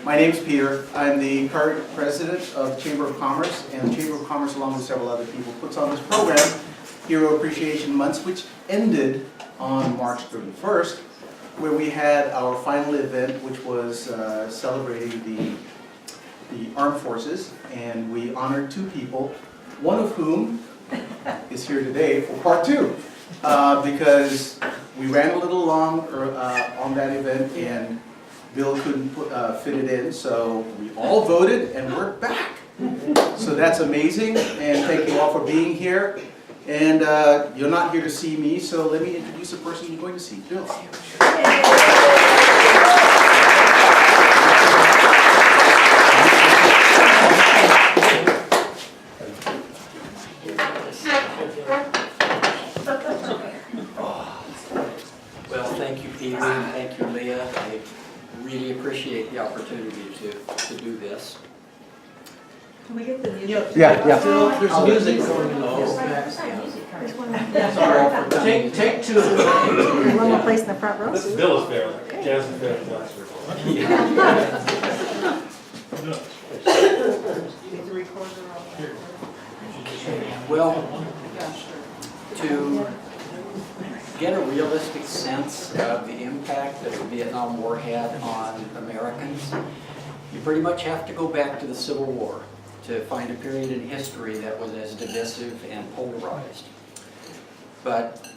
My name's Peter. I'm the current president of the Chamber of Commerce, and the Chamber of Commerce, along with several other people, puts on this program, Hero Appreciation Months, which ended on March 31st, where we had our final event, which was celebrating the armed forces, and we honored two people, one of whom is here today for part two, because we ran a little long on that event, and Bill couldn't fit it in, so we all voted, and we're back. So that's amazing, and thank you all for being here. And you're not here to see me, so let me introduce the person you're going to see, Bill. Well, thank you, Peter, and thank you, Leah. I really appreciate the opportunity to do this. Can we get the music? Yeah. There's music going on. Sorry. Take two. There's one more place in the front row. This is Bill is fair. Jazz is fair. Last year. Well, to get a realistic sense of the impact that the Vietnam War had on Americans, you pretty much have to go back to the Civil War to find a period in history that was as divisive and polarized. But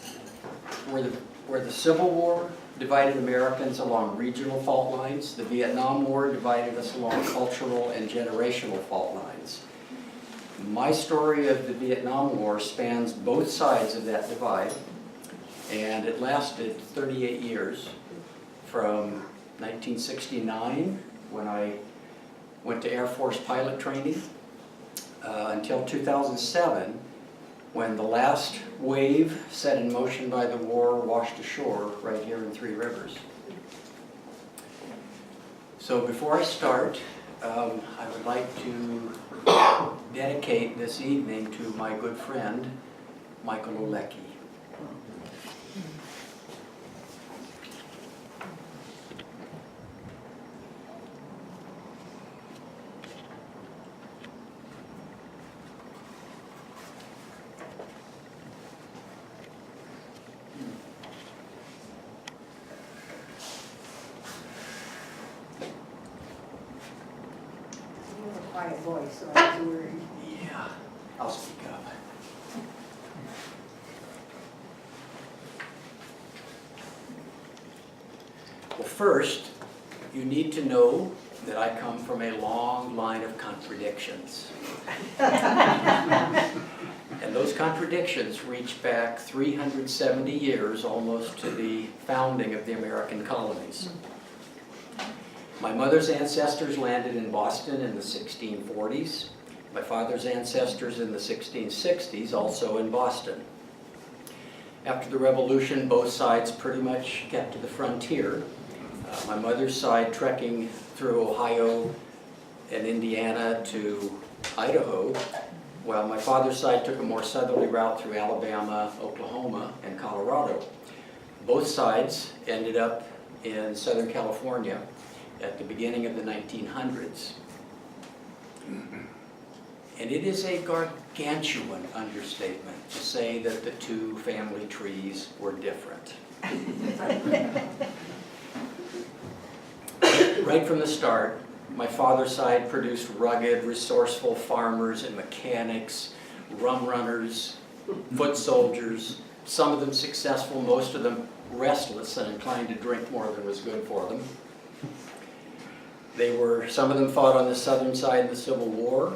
where the Civil War divided Americans along regional fault lines, the Vietnam War divided us along cultural and generational fault lines. My story of the Vietnam War spans both sides of that divide, and it lasted 38 years, from 1969, when I went to Air Force pilot training, until 2007, when the last wave set in motion by the war washed ashore right here in Three Rivers. So before I start, I would like to dedicate this evening to my good friend, Michael Olecki. Quiet voice, so I was worried. Yeah, I'll speak up. Well, first, you need to know that I come from a long line of contradictions. And those contradictions reach back 370 years almost to the founding of the American colonies. My mother's ancestors landed in Boston in the 1640s. My father's ancestors in the 1660s, also in Boston. After the Revolution, both sides pretty much kept to the frontier. My mother's side trekking through Ohio and Indiana to Idaho, while my father's side took a more southerly route through Alabama, Oklahoma, and Colorado. Both sides ended up in Southern California at the beginning of the 1900s. And it is a gargantuan understatement to say that the two family trees were different. Right from the start, my father's side produced rugged, resourceful farmers and mechanics, rum runners, foot soldiers, some of them successful, most of them restless and inclined to drink more than was good for them. Some of them fought on the southern side of the Civil War.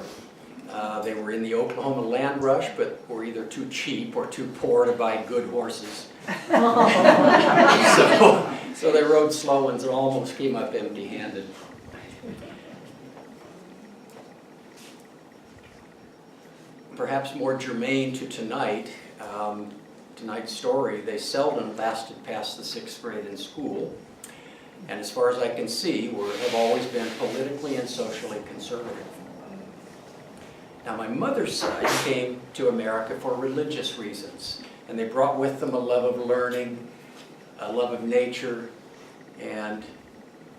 They were in the Oklahoma land rush, but were either too cheap or too poor to buy good horses. So they rode slow ones and almost came up empty-handed. Perhaps more germane to tonight's story, they seldom lasted past the 6th grade in school. And as far as I can see, have always been politically and socially conservative. Now, my mother's side came to America for religious reasons, and they brought with them a love of learning, a love of nature, and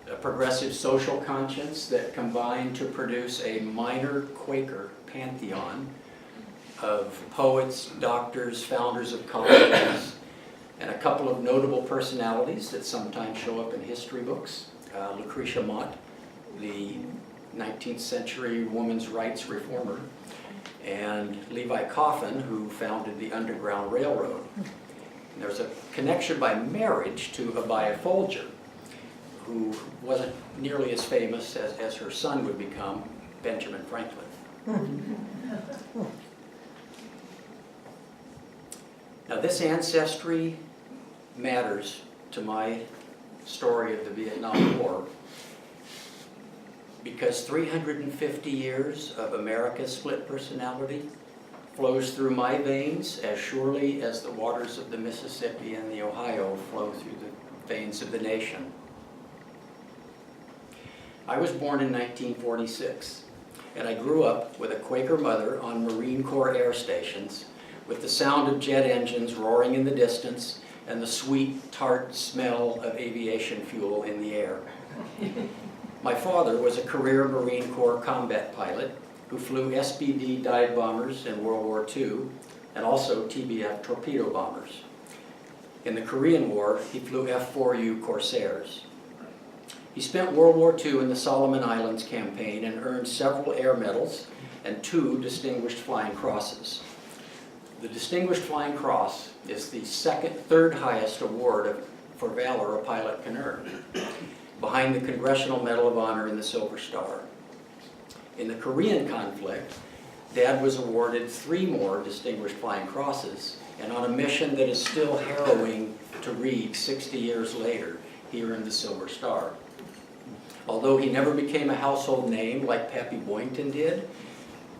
a progressive social conscience that combined to produce a minor Quaker pantheon of poets, doctors, founders of colleges, and a couple of notable personalities that sometimes show up in history books. Lucretia Mott, the 19th century women's rights reformer, and Levi Coffin, who founded the Underground Railroad. And there's a connection by marriage to Abiah Folger, who wasn't nearly as famous as her son would become, Benjamin Franklin. Now this ancestry matters to my story of the Vietnam War because 350 years of America's split personality flows through my veins as surely as the waters of the Mississippi and the Ohio flow through the veins of the nation. I was born in 1946, and I grew up with a Quaker mother on Marine Corps air stations, with the sound of jet engines roaring in the distance and the sweet, tart smell of aviation fuel in the air. My father was a career Marine Corps combat pilot who flew SBD dive bombers in World War II and also TBF torpedo bombers. In the Korean War, he flew F-4U Corsairs. He spent World War II in the Solomon Islands campaign and earned several air medals and 2 Distinguished Flying Crosses. The Distinguished Flying Cross is the third highest award for valor a pilot can earn, behind the Congressional Medal of Honor and the Silver Star. In the Korean conflict, Dad was awarded 3 more Distinguished Flying Crosses, and on a mission that is still harrowing to read 60 years later, he earned the Silver Star. Although he never became a household name like Pappy Boynton did,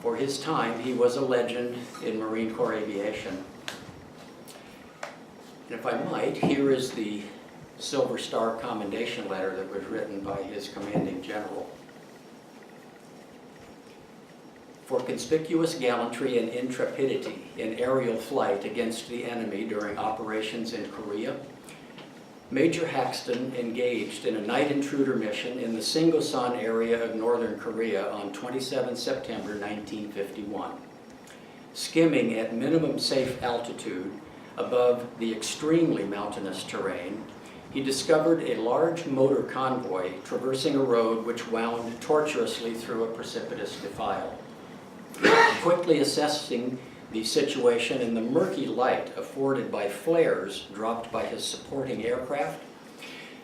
for his time he was a legend in Marine Corps aviation. And if I might, here is the Silver Star commendation letter that was written by his commanding general. For conspicuous gallantry and intrepidity in aerial flight against the enemy during operations in Korea, Major Haxton engaged in a night intruder mission in the Singosan area of northern Korea on 27 September 1951. Skimming at minimum safe altitude above the extremely mountainous terrain, he discovered a large motor convoy traversing a road which wound tortuously through a precipitous defile. Quickly assessing the situation in the murky light afforded by flares dropped by his supporting aircraft,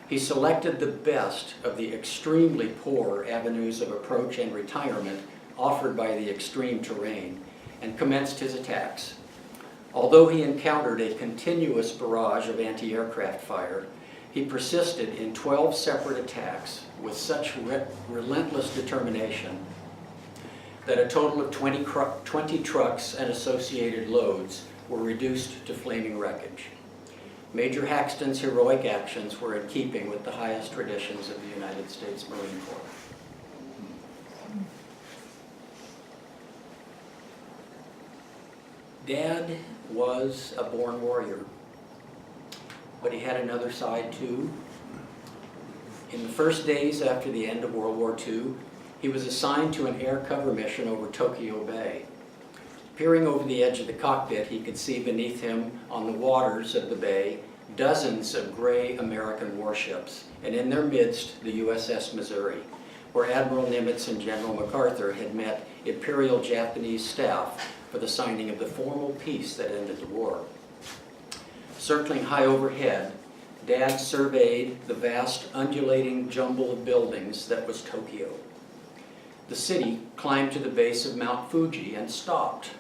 he selected the best of the extremely poor avenues of approach and retirement offered by the extreme terrain and commenced his attacks. Although he encountered a continuous barrage of anti-aircraft fire, he persisted in 12 separate attacks with such relentless determination that a total of 20 trucks and associated loads were reduced to flaming wreckage. Major Haxton's heroic actions were in keeping with the highest traditions of the United States Marine Corps. Dad was a born warrior, but he had another side too. In the first days after the end of World War II, he was assigned to an air cover mission over Tokyo Bay. Peering over the edge of the cockpit, he could see beneath him on the waters of the bay dozens of gray American warships, and in their midst the USS Missouri, where Admiral Nimitz and General MacArthur had met Imperial Japanese staff for the signing of the formal peace that ended the war. Circling high overhead, Dad surveyed the vast undulating jumble of buildings that was Tokyo. The city climbed to the base of Mount Fuji and stopped.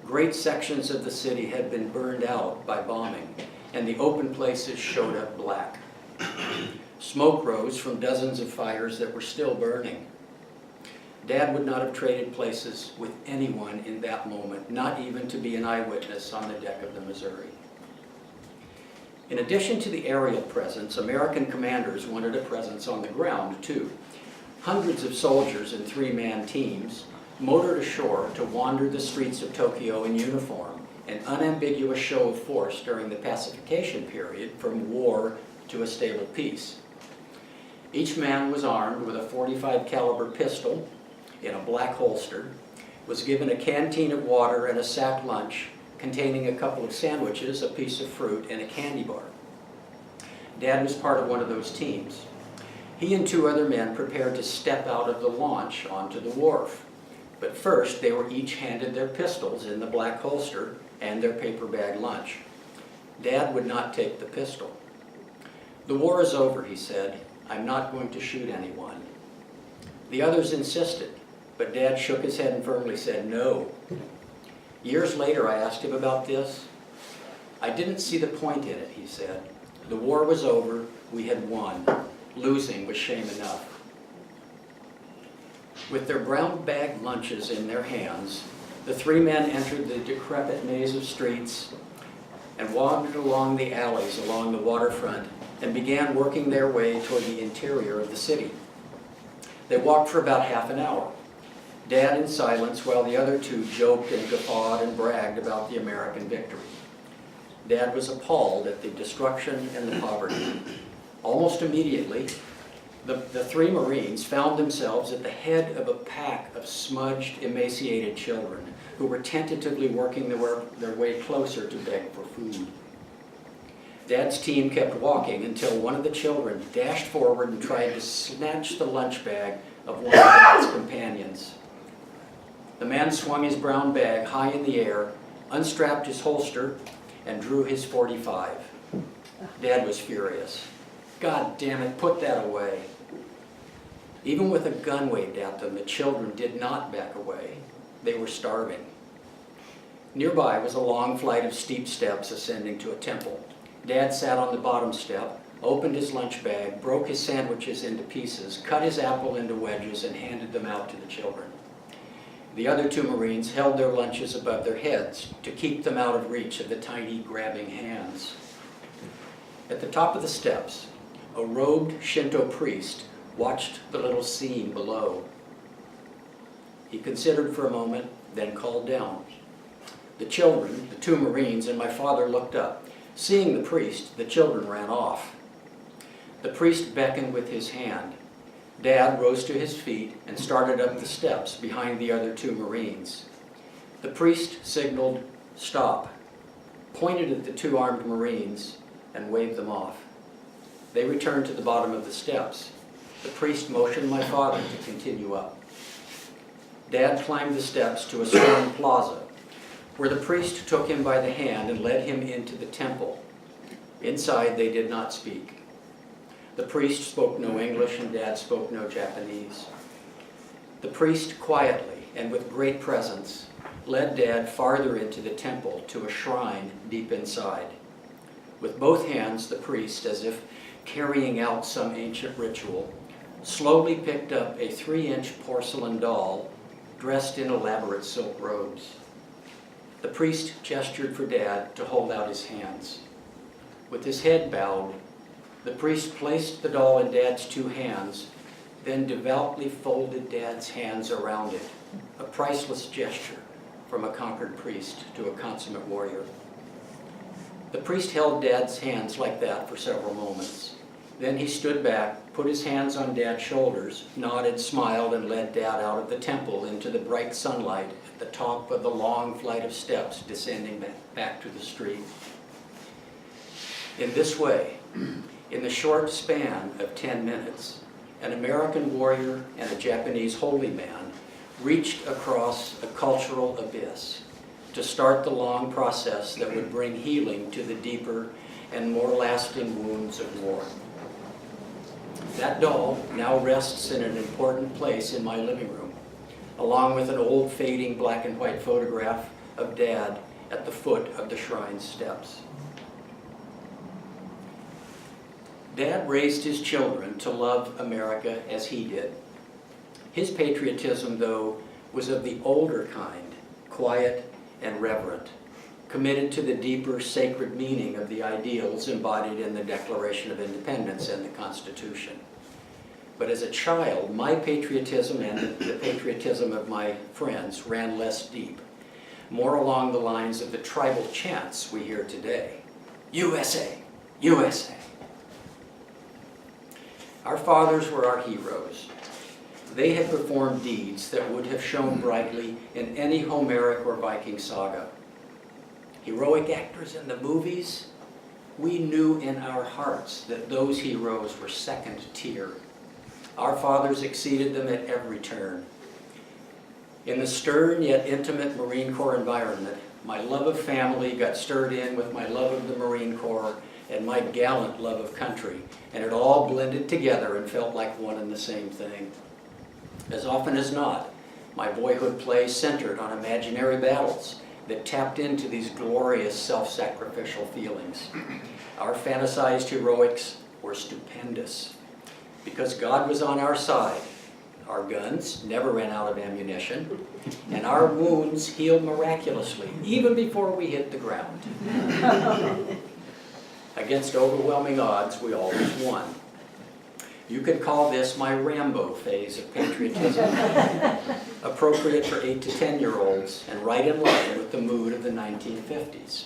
Great sections of the city had been burned out by bombing, and the open places showed up black. Smoke rose from dozens of fires that were still burning. Dad would not have traded places with anyone in that moment, not even to be an eyewitness on the deck of the Missouri. In addition to the aerial presence, American commanders wanted a presence on the ground too. Hundreds of soldiers in 3-man teams motored ashore to wander the streets of Tokyo in uniform, an unambiguous show of force during the pacification period from war to a stable peace. Each man was armed with a .45 caliber pistol in a black holster, was given a canteen of water and a sack lunch containing a couple of sandwiches, a piece of fruit, and a candy bar. Dad was part of one of those teams. He and 2 other men prepared to step out of the launch onto the wharf. But first, they were each handed their pistols in the black holster and their paper bag lunch. Dad would not take the pistol. "The war is over," he said. "I'm not going to shoot anyone." The others insisted, but Dad shook his head and firmly said no. Years later, I asked him about this. "I didn't see the point in it," he said. "The war was over, we had won. Losing was shame enough." With their brown bag lunches in their hands, the 3 men entered the decrepit maze of streets and wandered along the alleys along the waterfront and began working their way toward the interior of the city. They walked for about half an hour, Dad in silence while the other 2 joked and guffawed and bragged about the American victory. Dad was appalled at the destruction and the poverty. Almost immediately, the 3 Marines found themselves at the head of a pack of smudged, emaciated children who were tentatively working their way closer to beg for food. Dad's team kept walking until one of the children dashed forward and tried to snatch the lunch bag of one of Dad's companions. The man swung his brown bag high in the air, unstrapped his holster, and drew his .45. Dad was furious. "God damn it, put that away." Even with a gun waved at them, the children did not back away. They were starving. Nearby was a long flight of steep steps ascending to a temple. Dad sat on the bottom step, opened his lunch bag, broke his sandwiches into pieces, cut his apple into wedges, and handed them out to the children. The other 2 Marines held their lunches above their heads to keep them out of reach of the tiny, grabbing hands. At the top of the steps, a robed Shinto priest watched the little scene below. He considered for a moment, then called down. The children, the 2 Marines, and my father looked up. Seeing the priest, the children ran off. The priest beckoned with his hand. Dad rose to his feet and started up the steps behind the other 2 Marines. The priest signaled, "Stop," pointed at the 2 armed Marines, and waved them off. They returned to the bottom of the steps. The priest motioned my father to continue up. Dad climbed the steps to a stone plaza, where the priest took him by the hand and led him into the temple. Inside, they did not speak. The priest spoke no English and Dad spoke no Japanese. The priest quietly and with great presence led Dad farther into the temple to a shrine deep inside. With both hands, the priest, as if carrying out some ancient ritual, slowly picked up a 3-inch porcelain doll dressed in elaborate silk robes. The priest gestured for Dad to hold out his hands. With his head bowed, the priest placed the doll in Dad's 2 hands, then devoutly folded Dad's hands around it, a priceless gesture from a conquered priest to a consummate warrior. The priest held Dad's hands like that for several moments. Then he stood back, put his hands on Dad's shoulders, nodded, smiled, and led Dad out of the temple into the bright sunlight at the top of the long flight of steps descending back to the street. In this way, in the short span of 10 minutes, an American warrior and a Japanese holy man reached across a cultural abyss to start the long process that would bring healing to the deeper and more lasting wounds of war. That doll now rests in an important place in my living room, along with an old fading black and white photograph of Dad at the foot of the shrine steps. Dad raised his children to love America as he did. His patriotism, though, was of the older kind, quiet and reverent, committed to the deeper sacred meaning of the ideals embodied in the Declaration of Independence and the Constitution. But as a child, my patriotism and the patriotism of my friends ran less deep, more along the lines of the tribal chants we hear today. USA, USA. Our fathers were our heroes. They had performed deeds that would have shone brightly in any Homeric or Viking saga. Heroic actors in the movies, we knew in our hearts that those heroes were second tier. Our fathers exceeded them at every turn. In the stern yet intimate Marine Corps environment, my love of family got stirred in with my love of the Marine Corps and my gallant love of country, and it all blended together and felt like one and the same thing. As often as not, my boyhood plays centered on imaginary battles that tapped into these glorious self-sacrificial feelings. Our fantasized heroics were stupendous. Because God was on our side, our guns never ran out of ammunition, and our wounds healed miraculously, even before we hit the ground. Against overwhelming odds, we always won. You could call this my Rambo phase of patriotism, appropriate for 8 to 10-year-olds and right in line with the mood of the 1950s.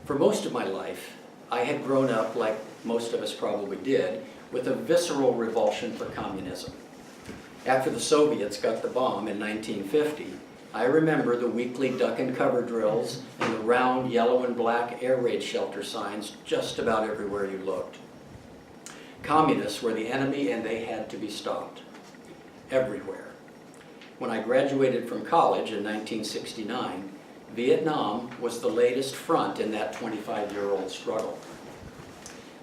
For most of my life, I had grown up, like most of us probably did, with a visceral revulsion for communism. After the Soviets got the bomb in 1950, I remember the weekly duck and cover drills and the round yellow and black air raid shelter signs just about everywhere you looked. Communists were the enemy and they had to be stopped. Everywhere. When I graduated from college in 1969, Vietnam was the latest front in that 25-year-old struggle.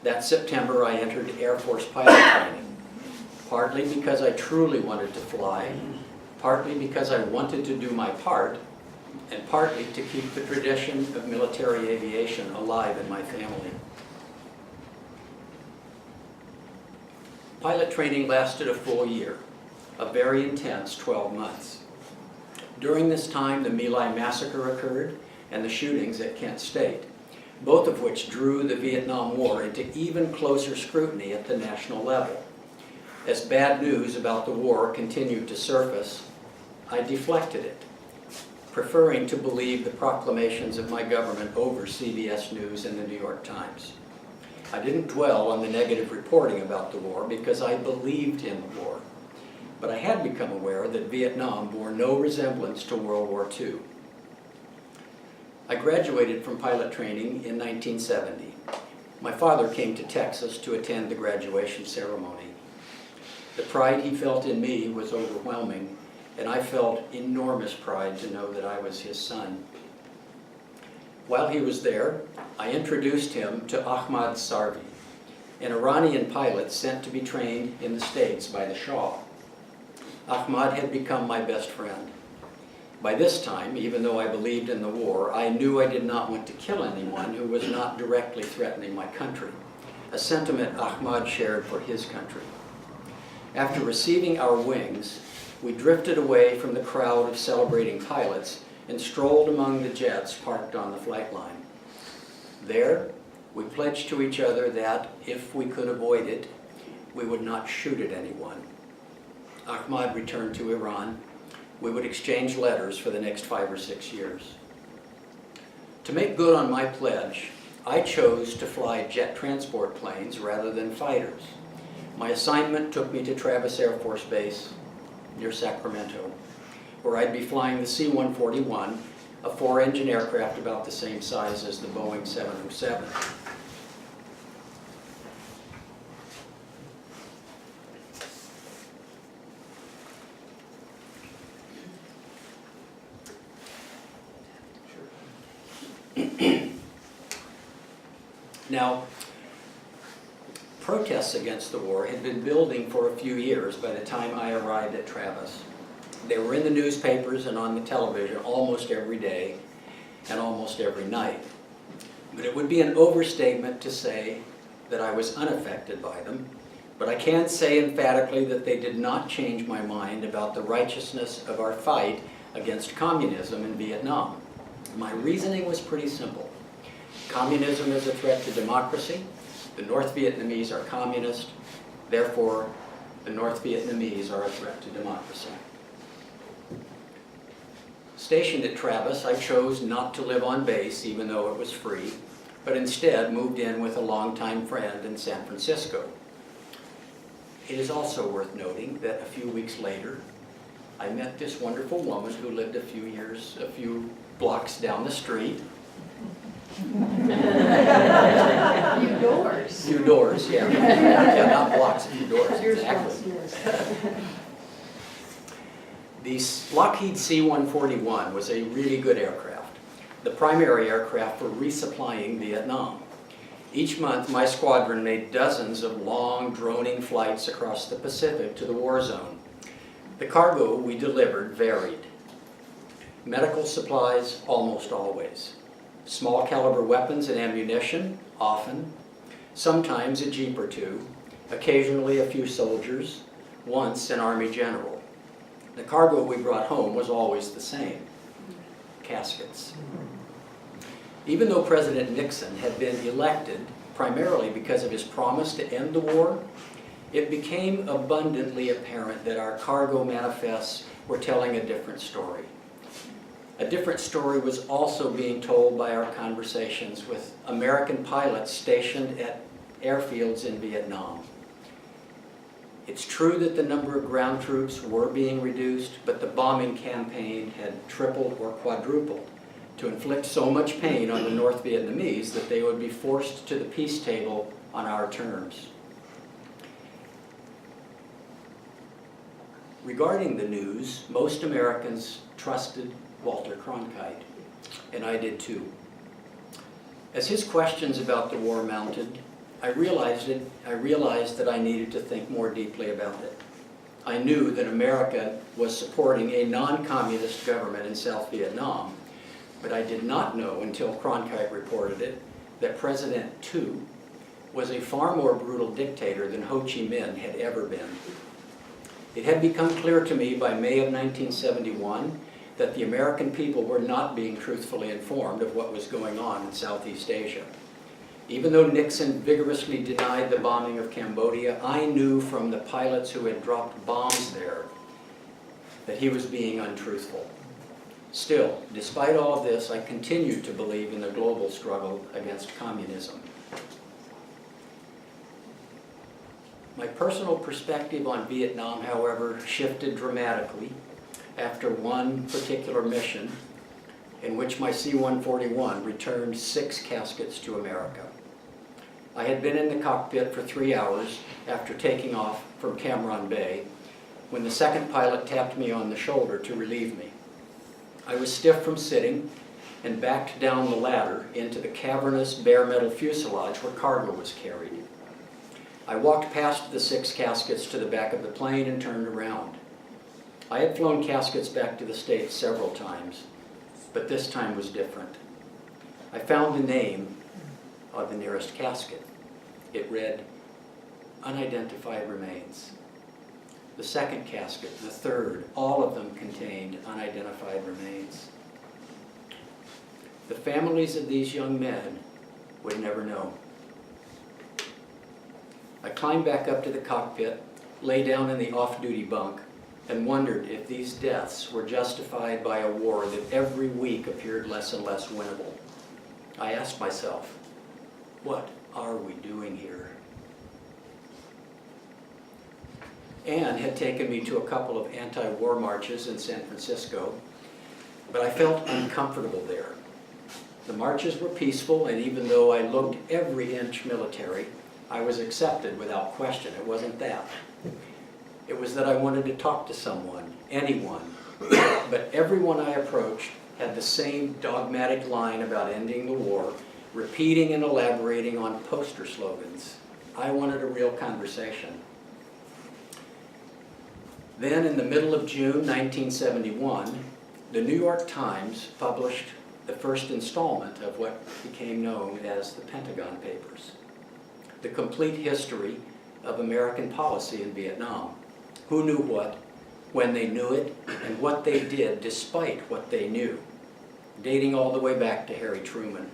That September I entered Air Force pilot training, partly because I truly wanted to fly, partly because I wanted to do my part, and partly to keep the tradition of military aviation alive in my family. Pilot training lasted a full year, a very intense 12 months. During this time, the My Lai massacre occurred and the shootings at Kent State, both of which drew the Vietnam War into even closer scrutiny at the national level. As bad news about the war continued to surface, I deflected it, preferring to believe the proclamations of my government over CBS News and the New York Times. I didn't dwell on the negative reporting about the war because I believed in the war, but I had become aware that Vietnam bore no resemblance to World War II. I graduated from pilot training in 1970. My father came to Texas to attend the graduation ceremony. The pride he felt in me was overwhelming, and I felt enormous pride to know that I was his son. While he was there, I introduced him to Ahmad Sarvi, an Iranian pilot sent to be trained in the States by the Shah. Ahmad had become my best friend. By this time, even though I believed in the war, I knew I did not want to kill anyone who was not directly threatening my country, a sentiment Ahmad shared for his country. After receiving our wings, we drifted away from the crowd of celebrating pilots and strolled among the jets parked on the flight line. There, we pledged to each other that, if we could avoid it, we would not shoot at anyone. Ahmad returned to Iran. We would exchange letters for the next 5 or 6 years. To make good on my pledge, I chose to fly jet transport planes rather than fighters. My assignment took me to Travis Air Force Base near Sacramento, where I'd be flying the C-141, a 4-engine aircraft about the same size as the Boeing 707. Now, protests against the war had been building for a few years by the time I arrived at Travis. They were in the newspapers and on the television almost every day and almost every night. But it would be an overstatement to say that I was unaffected by them, but I can say emphatically that they did not change my mind about the righteousness of our fight against communism in Vietnam. My reasoning was pretty simple. Communism is a threat to democracy. The North Vietnamese are communist. Therefore, the North Vietnamese are a threat to democracy. Stationed at Travis, I chose not to live on base, even though it was free, but instead moved in with a longtime friend in San Francisco. It is also worth noting that a few weeks later, I met this wonderful woman who lived a few blocks down the street. You doors. Few doors, yeah. Yeah, not blocks, a few doors, exactly. The Lockheed C-141 was a really good aircraft, the primary aircraft for resupplying Vietnam. Each month, my squadron made dozens of long, droning flights across the Pacific to the war zone. The cargo we delivered varied. Medical supplies, almost always. Small caliber weapons and ammunition, often. Sometimes a jeep or two. Occasionally a few soldiers. Once an Army general. The cargo we brought home was always the same. Caskets. Even though President Nixon had been elected primarily because of his promise to end the war, it became abundantly apparent that our cargo manifests were telling a different story. A different story was also being told by our conversations with American pilots stationed at airfields in Vietnam. It's true that the number of ground troops were being reduced, but the bombing campaign had tripled or quadrupled to inflict so much pain on the North Vietnamese that they would be forced to the peace table on our terms. Regarding the news, most Americans trusted Walter Cronkite, and I did too. As his questions about the war mounted, I realized that I needed to think more deeply about it. I knew that America was supporting a non-communist government in South Vietnam, but I did not know until Cronkite reported it that President Tu was a far more brutal dictator than Ho Chi Minh had ever been. It had become clear to me by May of 1971 that the American people were not being truthfully informed of what was going on in Southeast Asia. Even though Nixon vigorously denied the bombing of Cambodia, I knew from the pilots who had dropped bombs there that he was being untruthful. Still, despite all of this, I continued to believe in the global struggle against communism. My personal perspective on Vietnam, however, shifted dramatically after one particular mission in which my C-141 returned 6 caskets to America. I had been in the cockpit for 3 hours after taking off from Cam Ranh Bay when the second pilot tapped me on the shoulder to relieve me. I was stiff from sitting and backed down the ladder into the cavernous bare metal fuselage where cargo was carried. I walked past the 6 caskets to the back of the plane and turned around. I had flown caskets back to the States several times, but this time was different. I found the name of the nearest casket. It read, "Unidentified remains." The second casket, the third, all of them contained unidentified remains. The families of these young men would never know. I climbed back up to the cockpit, lay down in the off-duty bunk, and wondered if these deaths were justified by a war that every week appeared less and less winnable. I asked myself, what are we doing here? Anne had taken me to a couple of anti-war marches in San Francisco, but I felt uncomfortable there. The marches were peaceful, and even though I looked every inch military, I was accepted without question. It wasn't that. It was that I wanted to talk to someone, anyone, but everyone I approached had the same dogmatic line about ending the war, repeating and elaborating on poster slogans. I wanted a real conversation. Then, in the middle of June 1971, the New York Times published the first installment of what became known as the Pentagon Papers, the complete history of American policy in Vietnam. Who knew what, when they knew it, and what they did despite what they knew, dating all the way back to Harry Truman.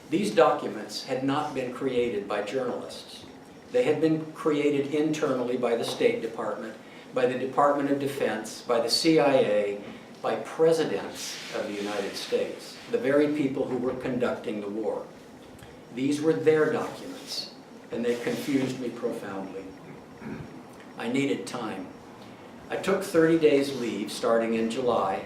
These documents had not been created by journalists. They had been created internally by the State Department, by the Department of Defense, by the CIA, by presidents of the United States, the very people who were conducting the war. These were their documents, and they confused me profoundly. I needed time. I took 30 days leave starting in July,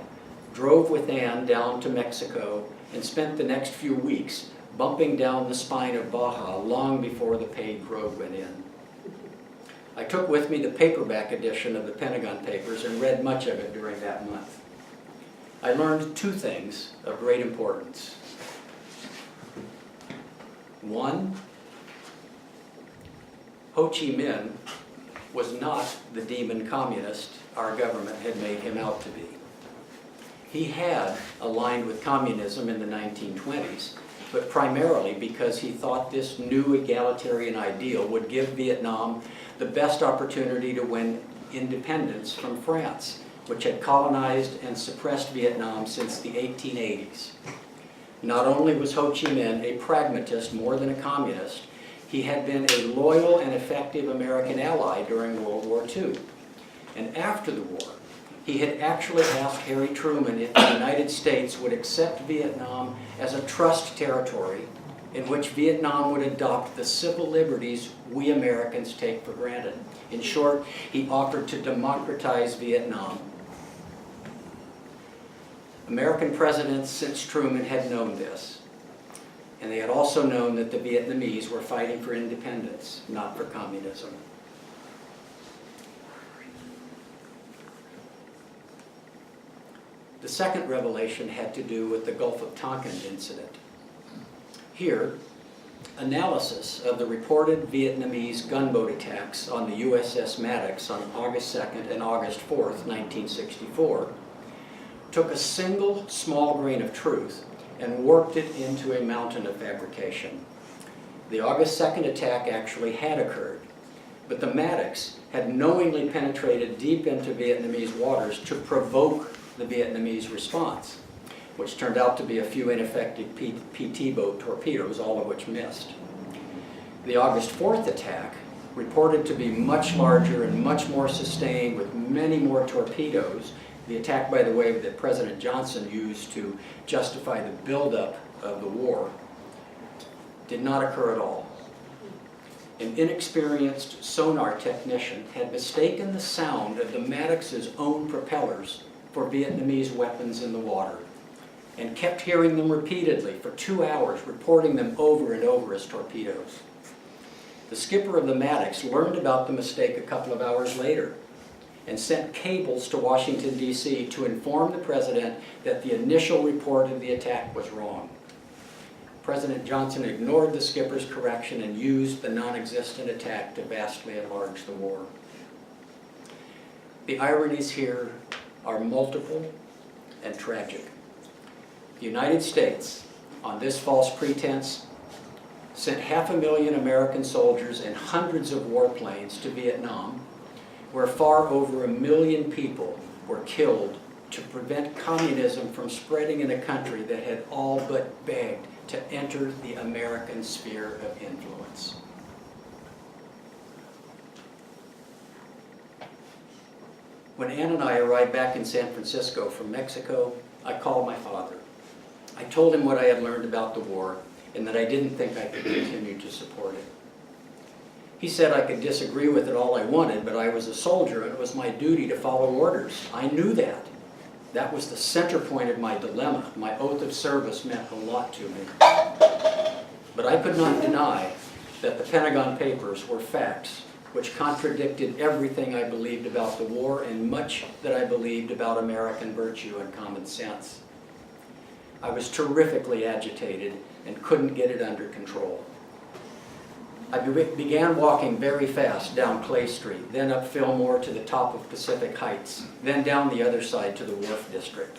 drove with Ann down to Mexico, and spent the next few weeks bumping down the spine of Baja long before the paved road went in. I took with me the paperback edition of the Pentagon Papers and read much of it during that month. I learned two things of great importance. One, Ho Chi Minh was not the demon communist our government had made him out to be. He had aligned with communism in the 1920s, but primarily because he thought this new egalitarian ideal would give Vietnam the best opportunity to win independence from France, which had colonized and suppressed Vietnam since the 1880s. Not only was Ho Chi Minh a pragmatist more than a communist, he had been a loyal and effective American ally during World War II. And after the war, he had actually asked Harry Truman if the United States would accept Vietnam as a trust territory in which Vietnam would adopt the civil liberties we Americans take for granted. In short, he offered to democratize Vietnam. American presidents since Truman had known this, and they had also known that the Vietnamese were fighting for independence, not for communism. The second revelation had to do with the Gulf of Tonkin incident. Here, analysis of the reported Vietnamese gunboat attacks on the USS Maddox on August 2nd and August 4th, 1964, took a single small grain of truth and warped it into a mountain of fabrication. The August 2nd attack actually had occurred, but the Maddox had knowingly penetrated deep into Vietnamese waters to provoke the Vietnamese response, which turned out to be a few ineffective PT boat torpedoes, all of which missed. The August 4th attack, reported to be much larger and much more sustained with many more torpedoes, the attack, by the way, that President Johnson used to justify the buildup of the war, did not occur at all. An inexperienced sonar technician had mistaken the sound of the Maddox's own propellers for Vietnamese weapons in the water, and kept hearing them repeatedly for 2 hours, reporting them over and over as torpedoes. The skipper of the Maddox learned about the mistake a couple of hours later and sent cables to Washington, D.C. to inform the president that the initial report of the attack was wrong. President Johnson ignored the skipper's correction and used the non-existent attack to vastly enlarge the war. The ironies here are multiple and tragic. The United States, on this false pretense, sent 500,000 American soldiers and hundreds of warplanes to Vietnam, where far over 1 million people were killed to prevent communism from spreading in a country that had all but begged to enter the American sphere of influence. When Ann and I arrived back in San Francisco from Mexico, I called my father. I told him what I had learned about the war and that I didn't think I could continue to support it. He said I could disagree with it all I wanted, but I was a soldier and it was my duty to follow orders. I knew that. That was the center point of my dilemma. My oath of service meant a lot to me. But I could not deny that the Pentagon Papers were facts which contradicted everything I believed about the war and much that I believed about American virtue and common sense. I was terrifically agitated and couldn't get it under control. I began walking very fast down Clay Street, then up Fillmore to the top of Pacific Heights, then down the other side to the Wharf District.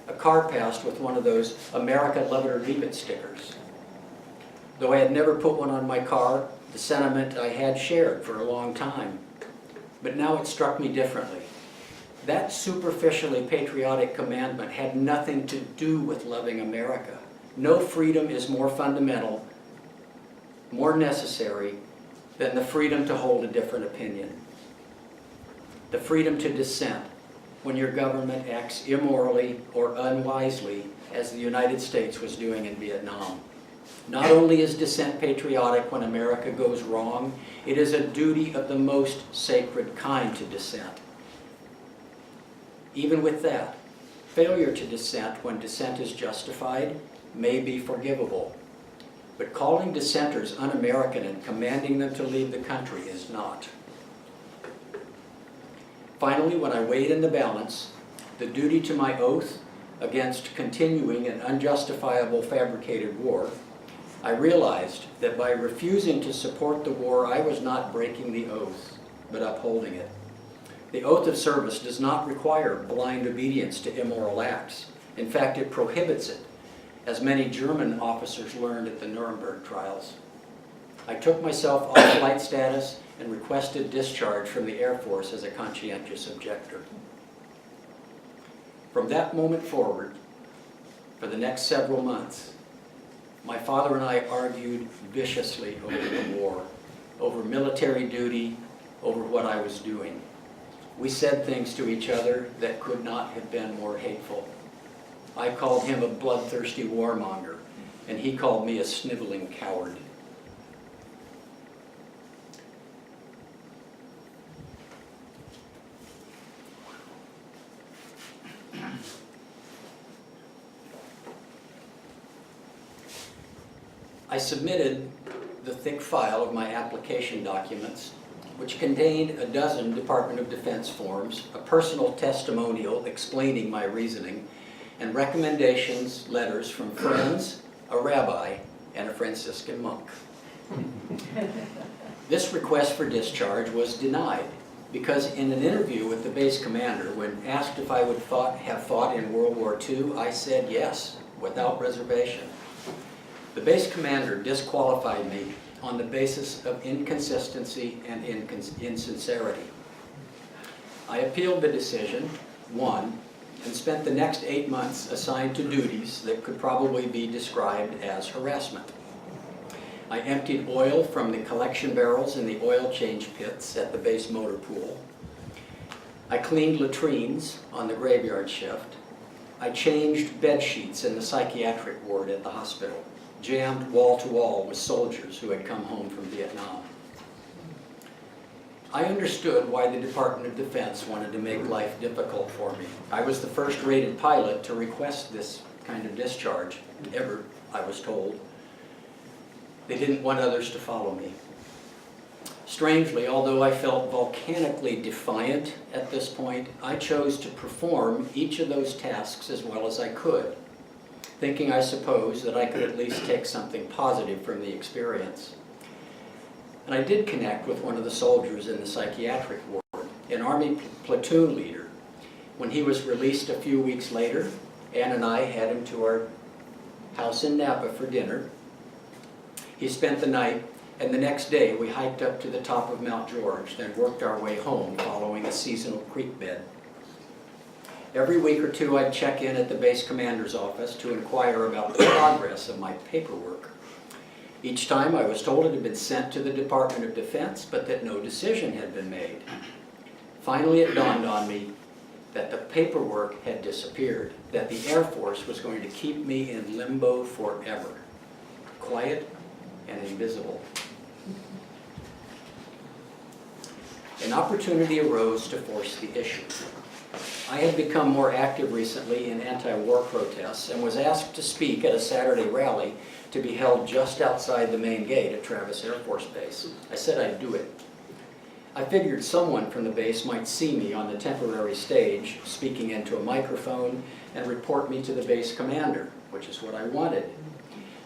A car passed with one of those America Love It or Leave It stickers. Though I had never put one on my car, the sentiment I had shared for a long time. But now it struck me differently. That superficially patriotic commandment had nothing to do with loving America. No freedom is more fundamental, more necessary than the freedom to hold a different opinion. The freedom to dissent when your government acts immorally or unwisely, as the United States was doing in Vietnam. Not only is dissent patriotic when America goes wrong, it is a duty of the most sacred kind to dissent. Even with that, failure to dissent when dissent is justified may be forgivable, but calling dissenters un-American and commanding them to leave the country is not. Finally, when I weighed in the balance the duty to my oath against continuing an unjustifiable fabricated war, I realized that by refusing to support the war, I was not breaking the oath, but upholding it. The oath of service does not require blind obedience to immoral acts. In fact, it prohibits it, as many German officers learned at the Nuremberg trials. I took myself off flight status and requested discharge from the Air Force as a conscientious objector. From that moment forward, for the next several months, my father and I argued viciously over the war, over military duty, over what I was doing. We said things to each other that could not have been more hateful. I called him a bloodthirsty warmonger, and he called me a sniveling coward. I submitted the thick file of my application documents, which contained a dozen Department of Defense forms, a personal testimonial explaining my reasoning, and recommendations, letters from friends, a rabbi, and a Franciscan monk. This request for discharge was denied because in an interview with the base commander, when asked if I would have fought in World War II, I said yes, without reservation. The base commander disqualified me on the basis of inconsistency and insincerity. I appealed the decision, won, and spent the next 8 months assigned to duties that could probably be described as harassment. I emptied oil from the collection barrels in the oil change pits at the base motor pool. I cleaned latrines on the graveyard shift. I changed bed sheets in the psychiatric ward at the hospital, jammed wall to wall with soldiers who had come home from Vietnam. I understood why the Department of Defense wanted to make life difficult for me. I was the first rated pilot to request this kind of discharge ever, I was told. They didn't want others to follow me. Strangely, although I felt volcanically defiant at this point, I chose to perform each of those tasks as well as I could, thinking, I suppose, that I could at least take something positive from the experience. And I did connect with one of the soldiers in the psychiatric ward, an Army platoon leader. When he was released a few weeks later, Ann and I had him to our house in Napa for dinner. He spent the night, and the next day we hiked up to the top of Mount George, then worked our way home following a seasonal creek bed. Every week or two I'd check in at the base commander's office to inquire about the progress of my paperwork. Each time I was told it had been sent to the Department of Defense, but that no decision had been made. Finally it dawned on me that the paperwork had disappeared, that the Air Force was going to keep me in limbo forever, quiet and invisible. An opportunity arose to force the issue. I had become more active recently in anti-war protests and was asked to speak at a Saturday rally to be held just outside the main gate at Travis Air Force Base. I said I'd do it. I figured someone from the base might see me on the temporary stage speaking into a microphone and report me to the base commander, which is what I wanted.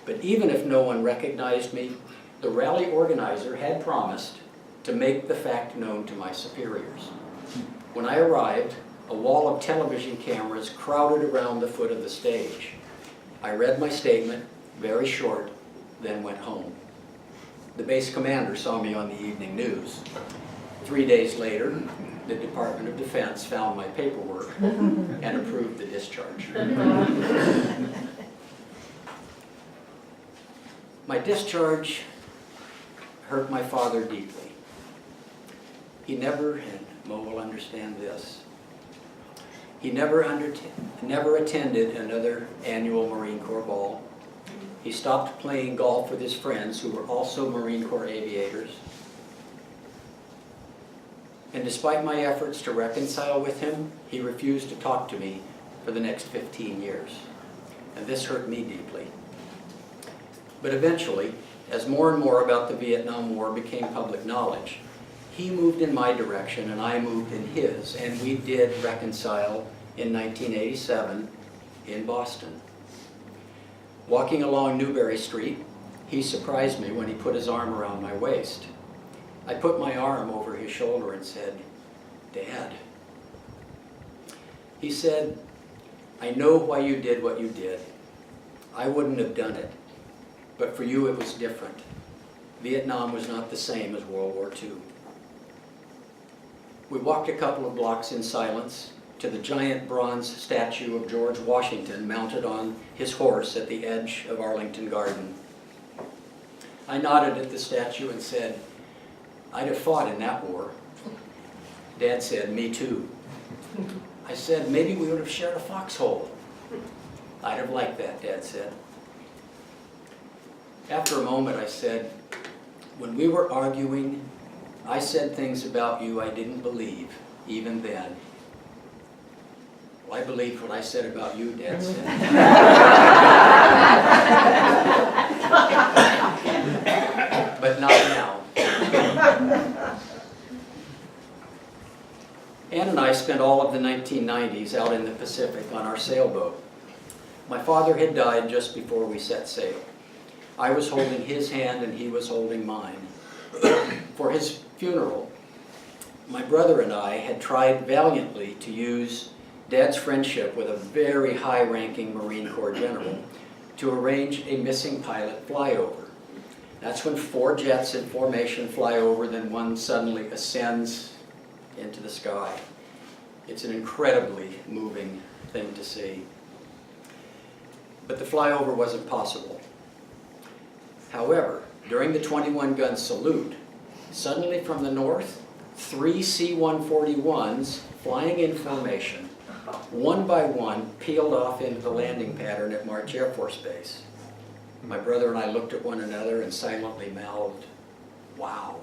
But even if no one recognized me, the rally organizer had promised to make the fact known to my superiors. When I arrived, a wall of television cameras crowded around the foot of the stage. I read my statement, very short, then went home. The base commander saw me on the evening news. 3 days later, the Department of Defense found my paperwork and approved the discharge. My discharge hurt my father deeply. He never, and Mo will understand this, he never attended another annual Marine Corps ball. He stopped playing golf with his friends who were also Marine Corps aviators. And despite my efforts to reconcile with him, he refused to talk to me for the next 15 years. And this hurt me deeply. But eventually, as more and more about the Vietnam War became public knowledge, he moved in my direction and I moved in his, and we did reconcile in 1987 in Boston. Walking along Newberry Street, he surprised me when he put his arm around my waist. I put my arm over his shoulder and said, "Dad." He said, "I know why you did what you did. I wouldn't have done it, but for you it was different. Vietnam was not the same as World War II." We walked a couple of blocks in silence to the giant bronze statue of George Washington mounted on his horse at the edge of Arlington Garden. I nodded at the statue and said, "I'd have fought in that war." Dad said, "Me too." I said, "Maybe we would have shared a foxhole." "I'd have liked that," Dad said. After a moment I said, "When we were arguing, I said things about you I didn't believe, even then." "Well, I believed what I said about you," Dad said. "But not now." Ann and I spent all of the 1990s out in the Pacific on our sailboat. My father had died just before we set sail. I was holding his hand and he was holding mine. For his funeral, my brother and I had tried valiantly to use Dad's friendship with a very high-ranking Marine Corps general to arrange a missing pilot flyover. That's when 4 jets in formation fly over, then one suddenly ascends into the sky. It's an incredibly moving thing to see. But the flyover wasn't possible. However, during the 21-gun salute, suddenly from the north, 3 C-141s flying in formation, one by one, peeled off into the landing pattern at March Air Force Base. My brother and I looked at one another and silently mouthed, "Wow."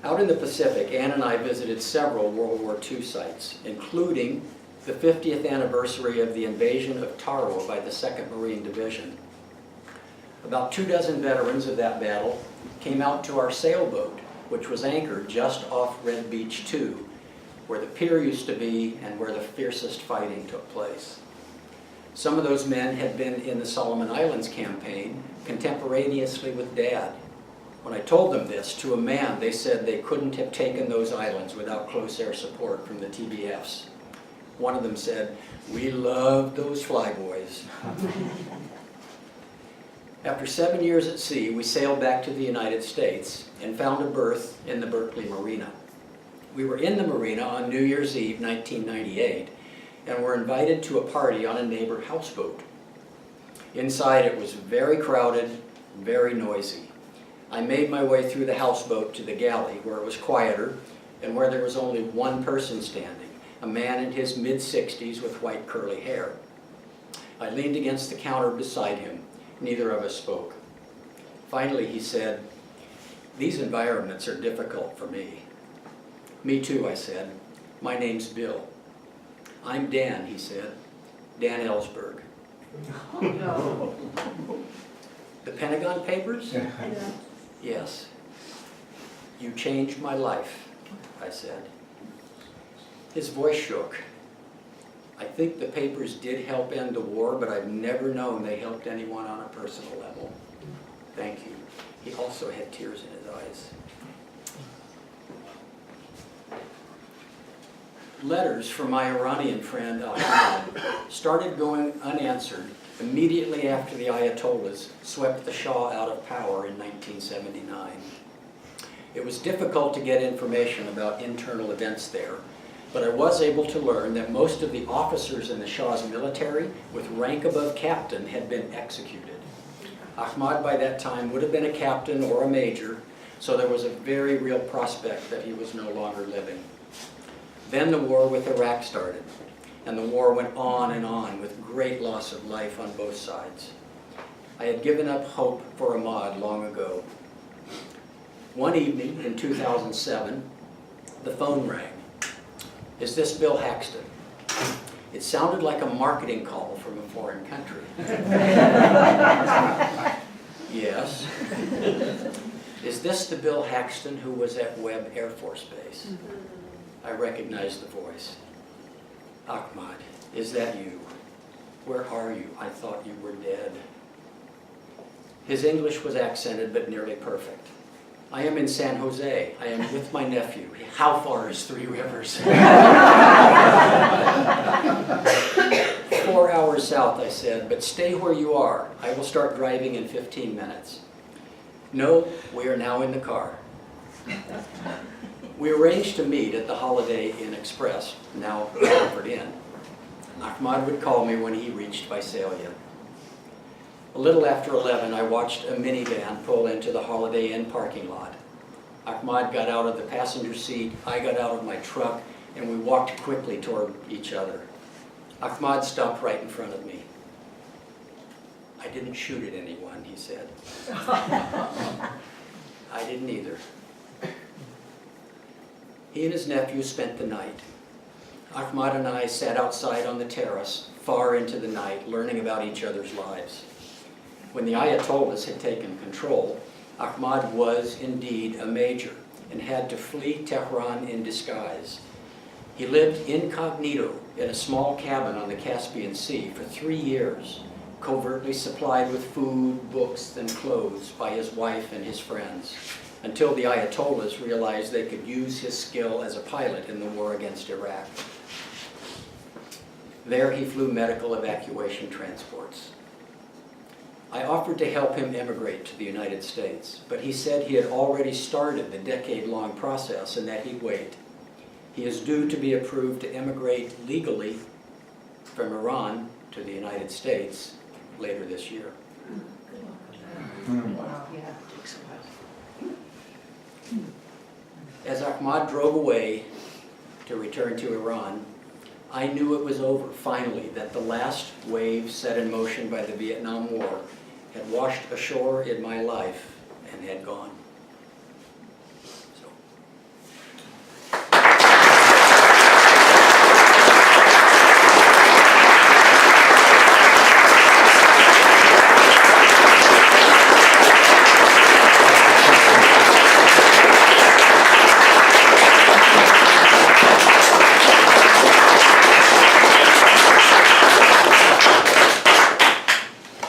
Out in the Pacific, Ann and I visited several World War II sites, including the 50th anniversary of the invasion of Tarawa by the 2nd Marine Division. About 24 veterans of that battle came out to our sailboat, which was anchored just off Red Beach 2, where the pier used to be and where the fiercest fighting took place. Some of those men had been in the Solomon Islands campaign contemporaneously with Dad. When I told them this, to a man, they said they couldn't have taken those islands without close air support from the TBFs. One of them said, "We loved those flyboys." After 7 years at sea, we sailed back to the United States and found a berth in the Berkeley Marina. We were in the marina on New Year's Eve, 1998, and were invited to a party on a neighbor houseboat. Inside it was very crowded, very noisy. I made my way through the houseboat to the galley, where it was quieter and where there was only one person standing, a man in his mid-60s with white curly hair. I leaned against the counter beside him. Neither of us spoke. Finally he said, "These environments are difficult for me." "Me too," I said. "My name's Bill." "I'm Dan," he said. "Dan Ellsberg." No. "The Pentagon Papers?" "Yes." "You changed my life," I said. His voice shook. "I think the papers did help end the war, but I've never known they helped anyone on a personal level. Thank you." He also had tears in his eyes. Letters from my Iranian friend Ahmad started going unanswered immediately after the Ayatollahs swept the Shah out of power in 1979. It was difficult to get information about internal events there, but I was able to learn that most of the officers in the Shah's military with rank above captain had been executed. Ahmad by that time would have been a captain or a major, so there was a very real prospect that he was no longer living. Then the war with Iraq started. and the war went on and on with great loss of life on both sides. I had given up hope for Ahmad long ago. One evening in 2007, the phone rang. "Is this Bill Haxton?" It sounded like a marketing call from a foreign country. Yes. "Is this the Bill Haxton who was at Webb Air Force Base?" I recognized the voice. "Ahmad, is that you? Where are you? I thought you were dead." His English was accented but nearly perfect. "I am in San Jose. I am with my nephew. How far is Three Rivers?" 4 hours south, I said, "but stay where you are. I will start driving in 15 minutes. "No, we are now in the car." We arranged to meet at the Holiday Inn Express, now Comfort Inn. Ahmad would call me when he reached Visalia. A little after 11, I watched a minivan pull into the Holiday Inn parking lot. Ahmad got out of the passenger seat, I got out of my truck, and we walked quickly toward each other. Ahmad stopped right in front of me. "I didn't shoot at anyone," he said. I didn't either. He and his nephew spent the night. Ahmad and I sat outside on the terrace, far into the night, learning about each other's lives. When the Ayatollahs had taken control, Ahmad was indeed a major and had to flee Tehran in disguise. He lived incognito in a small cabin on the Caspian Sea for 3 years, covertly supplied with food, books, and clothes by his wife and his friends, until the Ayatollahs realized they could use his skill as a pilot in the war against Iraq. There he flew medical evacuation transports. I offered to help him emigrate to the United States, but he said he had already started the decade-long process and that he'd wait. He is due to be approved to emigrate legally from Iran to the United States later this year. Wow. Yeah. As Ahmad drove away to return to Iran, I knew it was over, finally, that the last wave set in motion by the Vietnam War had washed ashore in my life and had gone. So.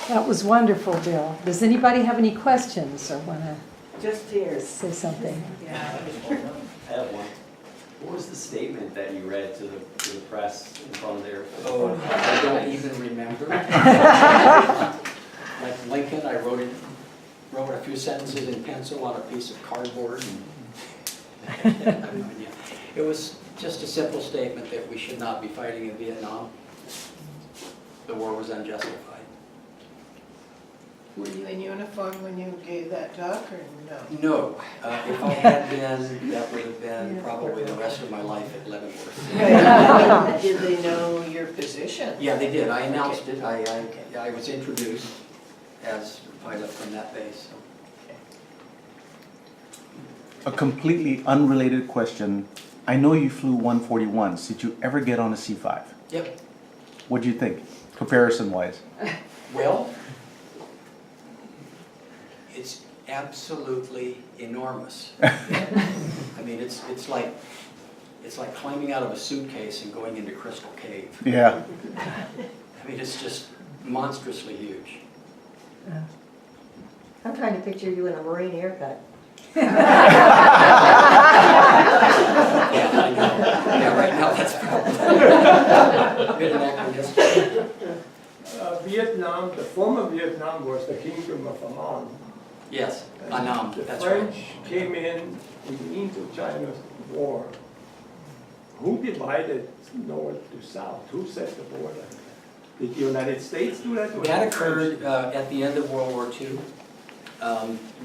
That was wonderful, Bill. Does anybody have any questions or want to Just tears. say something? Yeah. I have one. What was the statement that you read to the press in front of their? Oh, I don't even remember. Like Lincoln, I wrote a few sentences in pencil on a piece of cardboard. I have no idea. It was just a simple statement that we should not be fighting in Vietnam. The war was unjustified. Were you in uniform when you gave that talk, or no? No, if I had been, that would have been probably the rest of my life at Leavenworth. Did they know your position? Yeah, they did. I announced it. I was introduced as a pilot from that base. So. A completely unrelated question. I know you flew 141s. Did you ever get on a C5? Yep. What do you think, comparison-wise? Well, it's absolutely enormous. I mean, it's like climbing out of a suitcase and going into Crystal Cave. Yeah. I mean, it's just monstrously huge. I'm trying to picture you in a Marine haircut. Yeah, I know. Yeah, right now that's probably a bit anachronistic. Vietnam, the former Vietnam was the Kingdom of Amman. Yes, And Annam, the that's right. French came in the Indochina War. Who divided north to south? Who set the border? Did the United States do that? or That the French? occurred at the end of World War II.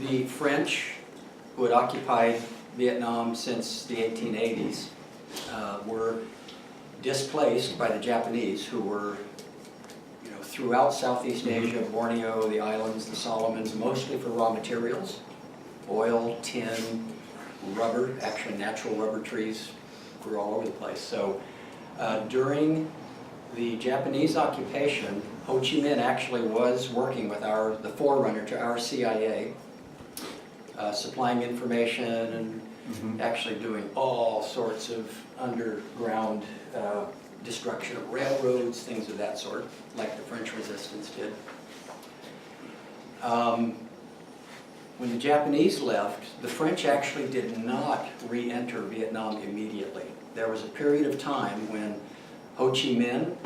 The French, who had occupied Vietnam since the 1880s, were displaced by the Japanese, who were, you know, throughout Southeast Asia, Borneo, the islands, the Solomons, mostly for raw materials, oil, tin, rubber. Actually, natural rubber trees grew all over the place. So during the Japanese occupation, Ho Chi Minh actually was working with the forerunner to our CIA, supplying information and actually doing all sorts of underground destruction of railroads, things of that sort, like the French resistance did. When the Japanese left, the French actually did not re-enter Vietnam immediately. There was a period of time when Ho Chi Minh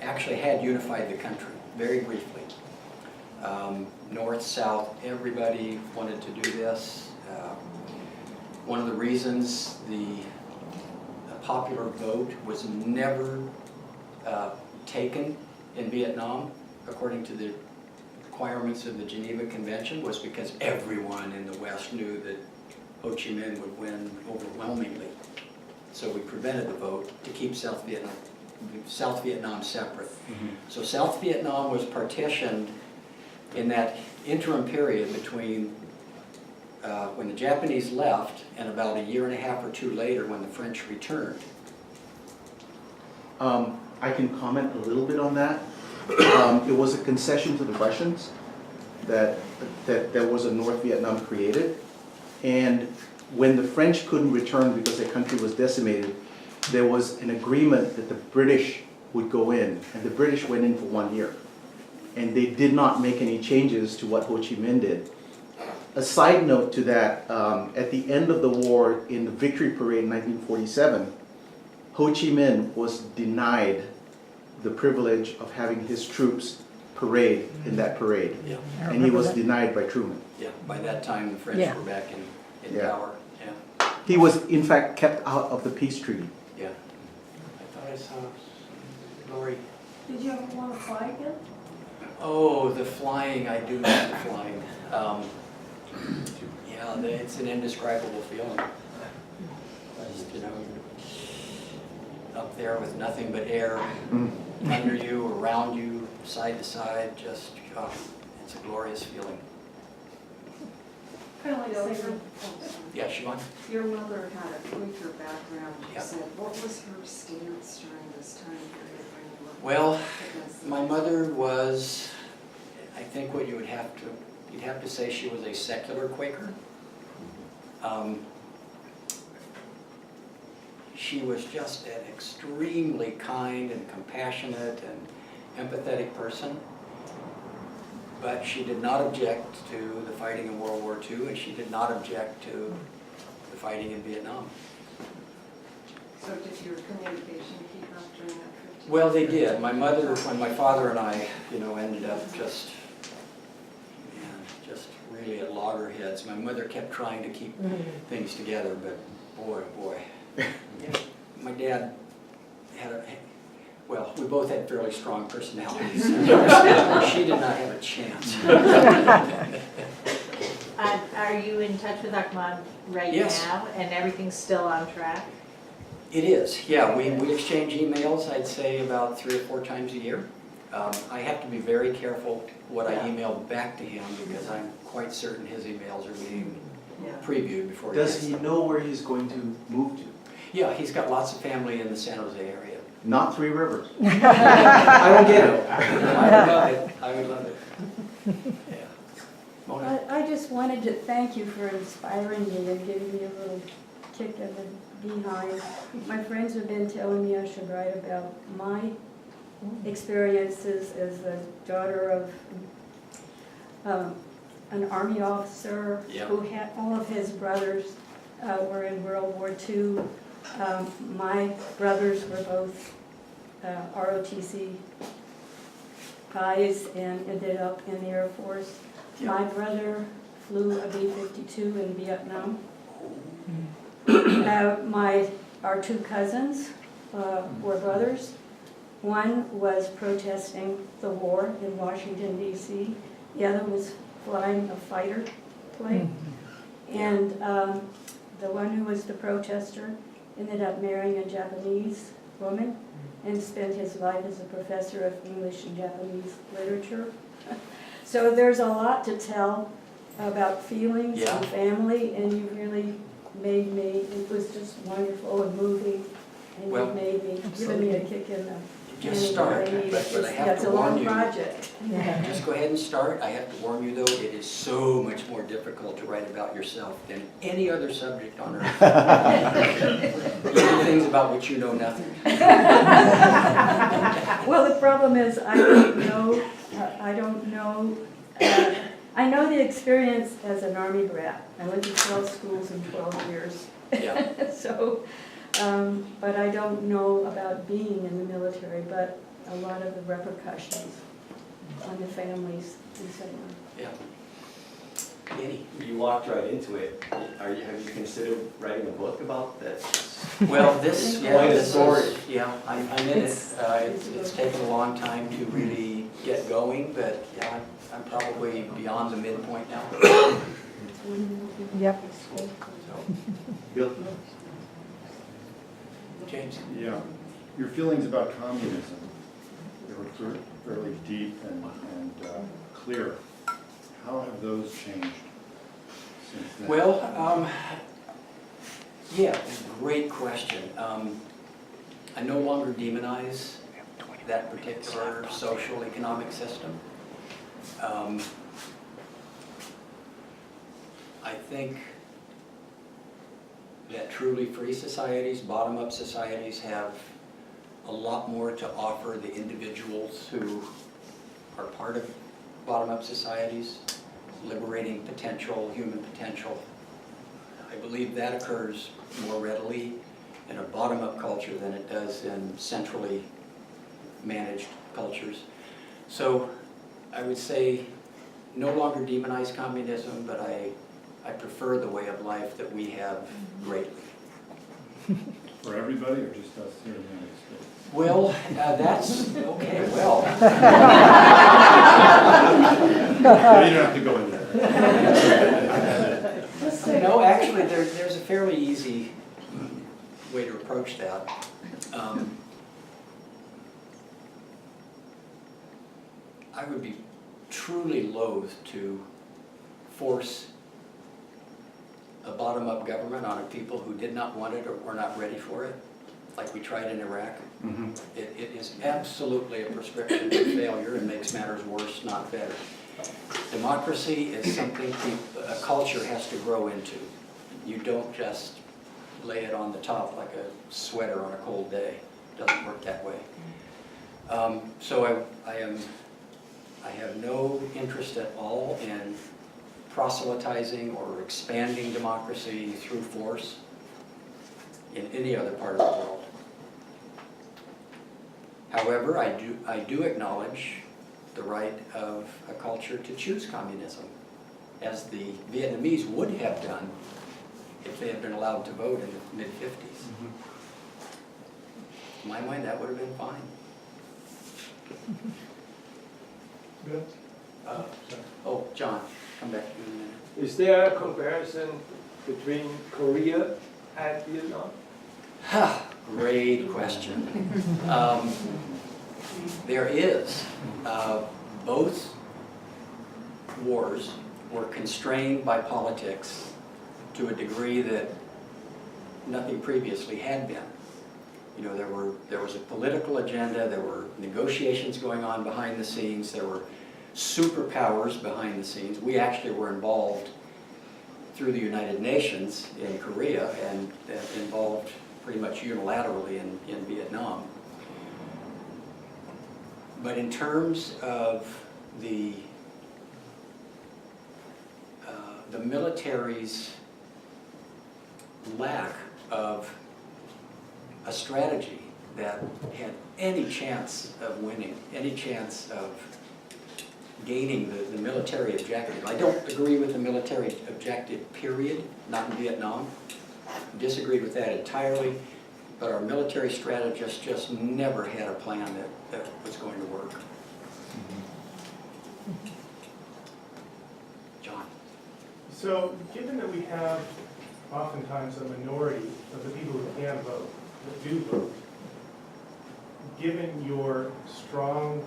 actually had unified the country, very briefly. North, South, everybody wanted to do this. One of the reasons the popular vote was never taken in Vietnam, according to the requirements of the Geneva Convention, was because everyone in the West knew that Ho Chi Minh would win overwhelmingly. So we prevented the vote to keep South Vietnam separate. So South Vietnam was partitioned in that interim period between when the Japanese left and about a year and a half or two later when the French returned. I can comment a little bit on that. It was a concession to the Russians that there was a North Vietnam created. And when the French couldn't return because their country was decimated, there was an agreement that the British would go in, and the British went in for 1 year. And they did not make any changes to what Ho Chi Minh did. A side note to that, at the end of the war in the Victory Parade in 1947, Ho Chi Minh was denied the privilege of having his troops parade in that parade. Yeah. And he was denied by Truman. Yeah, by that time the French were back in Yeah. power. Yeah. He was, in fact, kept out of the peace treaty. Yeah. I thought I saw Lori. Did you ever want to fly again? Oh, the flying, I do miss the flying. Yeah, it's an indescribable feeling. Just, you know, up there with nothing but air under you, around you, side to side, just, oh, it's a glorious feeling. Kind of like Sarah. Yeah, Siobhan? Your mother had a Quaker background, you Yeah. said. What was her stance during this time period when you were Well, against the- my mother was, I think what you'd have to say she was a secular Quaker. She was just an extremely kind and compassionate and empathetic person. But she did not object to the fighting in World War II, and she did not object to the fighting in Vietnam. So did your communication keep up during that 15 Well, they did. My mother, when my father and I, you know, ended up just really at loggerheads. My mother kept trying to keep things together, but boy. My dad had well, we both had fairly strong personalities. She did not have a chance. Are you in touch with Ahmad right Yes. now, and everything's still on track? It is, yeah. We exchange emails, I'd say, about 3 or 4 times a year. I have to be very careful what I email back to him because I'm quite certain his emails are being previewed before he Does gets he them. know where he's going to move to? Yeah, he's got lots of family in the San Jose area. Not Three Rivers. I don't get it. I would love it. I would love it. Yeah. Mona? I just wanted to thank you for inspiring me and giving me a little kick in the behind. My friends have been telling me I should write about my experiences as the daughter of an Army officer who had all of his brothers were in World War II. My brothers were both ROTC guys and ended up in the Air Force. My brother flew a B-52 in Vietnam. Our 2 cousins were brothers. One was protesting the war in Washington, D.C. The other was flying a fighter plane. And the one who was the protester ended up marrying a Japanese woman and spent his life as a professor of English and Japanese literature. So there's a lot to tell about feelings Yeah. and family, and you really made me, it was just wonderful and moving, and Well, you made me, given me a kick in the. Just start, anyway, but I yeah, have it's to a warn long you. project. Just go ahead and start. I have to warn you though, it is so much more difficult to write about yourself than any other subject on earth. Even things about which you know nothing. Well, the problem is, I don't know, I know the experience as an Army brat. I went to 12 schools in 12 years. Yeah. So, but I don't know about being in the military, but a lot of the repercussions on the families and so on. Yeah. Danny? You walked right into it. Have you considered writing a book about this? Well, this, yeah, Quite a this story. is, yeah, I'm in it. It's taken a long time to really get going, but yeah, I'm probably beyond the midpoint now. Yep. Bill? James? Yeah. Your feelings about communism, they were fairly deep and clear. How have those changed since then? Well, yeah, great question. I no longer demonize that particular social economic system. I think that truly free societies, bottom-up societies, have a lot more to offer the individuals who are part of bottom-up societies, liberating potential, human potential. I believe that occurs more readily in a bottom-up culture than it does in centrally managed cultures. So I would say no longer demonize communism, but I prefer the way of life that we have greatly. For everybody or just us here in the United States? Well, that's, okay, well. You don't have to go in there. No, actually, there's a fairly easy way to approach that. I would be truly loath to force a bottom-up government on a people who did not want it or were not ready for it, like we tried in Iraq. It is absolutely a prescription for failure and makes matters worse, not better. Democracy is something a culture has to grow into. You don't just lay it on the top like a sweater on a cold day. It doesn't work that way. So I have no interest at all in proselytizing or expanding democracy through force in any other part of the world. However, I do acknowledge the right of a culture to choose communism, as the Vietnamese would have done if they had been allowed to vote in the mid-50s. In my mind, that would have been fine. Oh, John, come back to you in a minute. Is there a comparison between Korea and Vietnam? Great question. There is. Both wars were constrained by politics to a degree that nothing previously had been. You know, there was a political agenda, there were negotiations going on behind the scenes, there were superpowers behind the scenes. We actually were involved through the United Nations in Korea and involved pretty much unilaterally in Vietnam. But in terms of the military's lack of a strategy that had any chance of winning, any chance of gaining the military objective. I don't agree with the military objective, period, not in Vietnam. Disagreed with that entirely, but our military strategists just never had a plan that was going to work. John. So, given that we have oftentimes a minority of the people who can vote, that do vote, given your strong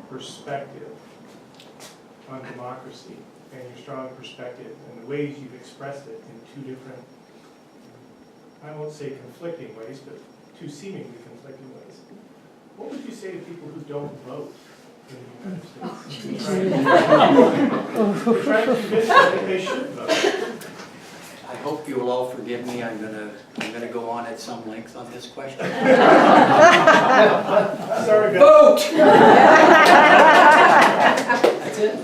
perspective on democracy and your strong perspective and the ways you've expressed it in two different, I won't say conflicting ways, but two seemingly conflicting ways, what would you say to people who don't vote in the United States? You're trying to convince them that they should vote. I hope you will all forgive me. I'm gonna go on at some length on this question. Sorry, Bill. Vote! That's it.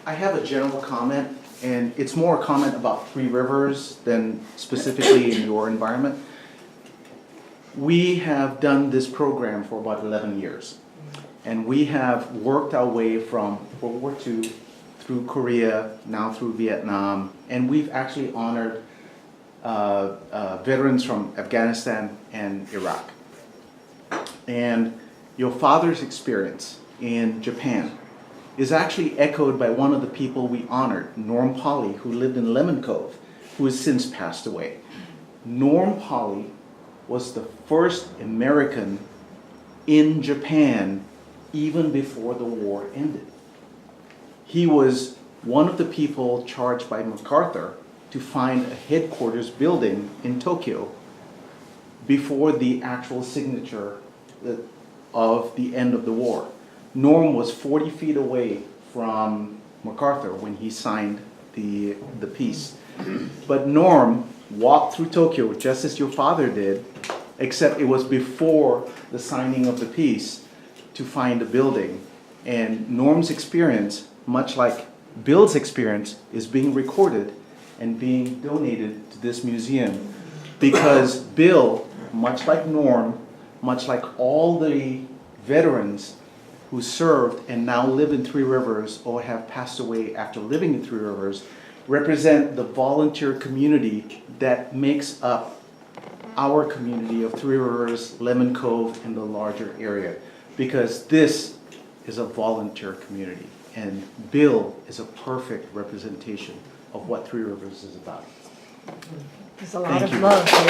I have a general comment, and it's more a comment about Three Rivers than specifically in your environment. We have done this program for about 11 years, and we have worked our way from World War II through Korea, now through Vietnam, and we've actually honored veterans from Afghanistan and Iraq. And your father's experience in Japan is actually echoed by one of the people we honored, Norm Polly, who lived in Lemon Cove, who has since passed away. Norm Polly was the first American in Japan even before the war ended. He was one of the people charged by MacArthur to find a headquarters building in Tokyo before the actual signature of the end of the war. Norm was 40 feet away from MacArthur when he signed the peace. But Norm walked through Tokyo just as your father did, except it was before the signing of the peace, to find a building. And Norm's experience, much like Bill's experience, is being recorded and being donated to this museum, because Bill, much like Norm, much like all the veterans who served and now live in Three Rivers or have passed away after living in Three Rivers, represent the volunteer community that makes up our community of Three Rivers, Lemon Cove, and the larger area. Because this is a volunteer community, and Bill is a perfect representation of what Three Rivers is about. There's a lot Thank of you. love here.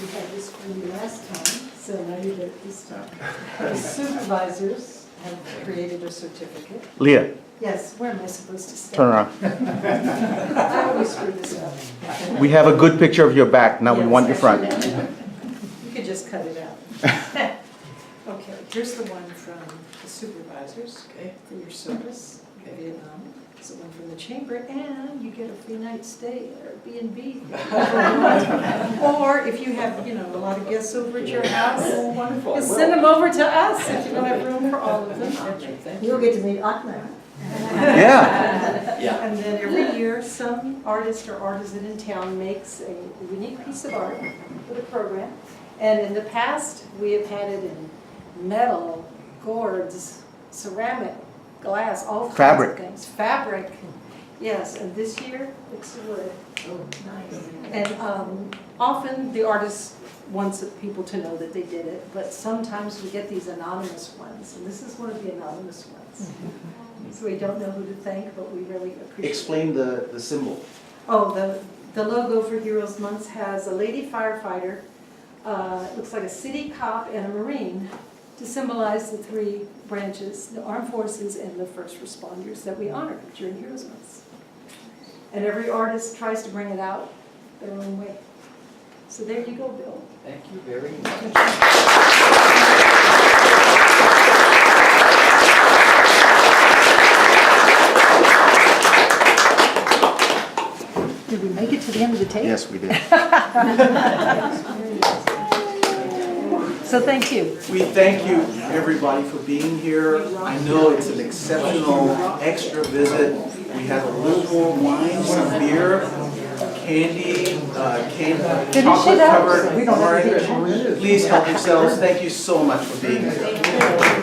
We had this for you last time, so now you get it this time. The supervisors have created a certificate. Leah, Yes, where am I supposed to stand? turn around. I always screw this up. We have a good picture of your back, now we Yes, want your front. You could just cut it out. Okay, here's the one from the supervisors, okay, for your service in Vietnam. It's the one from the chamber, and you get a free night stay at B&B. Or if you have, a lot of guests over at your house, Wonderful. just send them over to us if you don't have room for all of them. Thank you. You'll get to meet Ahmed. Yeah. Yeah. And then every year, some artist or artisan in town makes a unique piece of art for the program. And in the past, we have had it in metal, gourds, ceramic, glass, all kinds Fabric. of things. Fabric, yes. And this year, it's wood. Oh, nice. And often the artist wants people to know that they did it, but sometimes we get these anonymous ones, and this is one of the anonymous ones. So we don't know who to thank, but we really appreciate it. Explain the symbol. Oh, the logo for Heroes Month has a lady firefighter, it looks like a city cop and a Marine, to symbolize the three branches, the armed forces and the first responders that we honor during Heroes Month. And every artist tries to bring it out their own way. So there you go, Bill. Thank you very much. Did we make it to the end of the tape? Yes, we did. So thank you. We thank you, everybody, for being here. I know it's an exceptional extra visit. We have a little more wine, some beer, candy, chocolate-covered orange. Please help yourselves. Thank you so much for being here.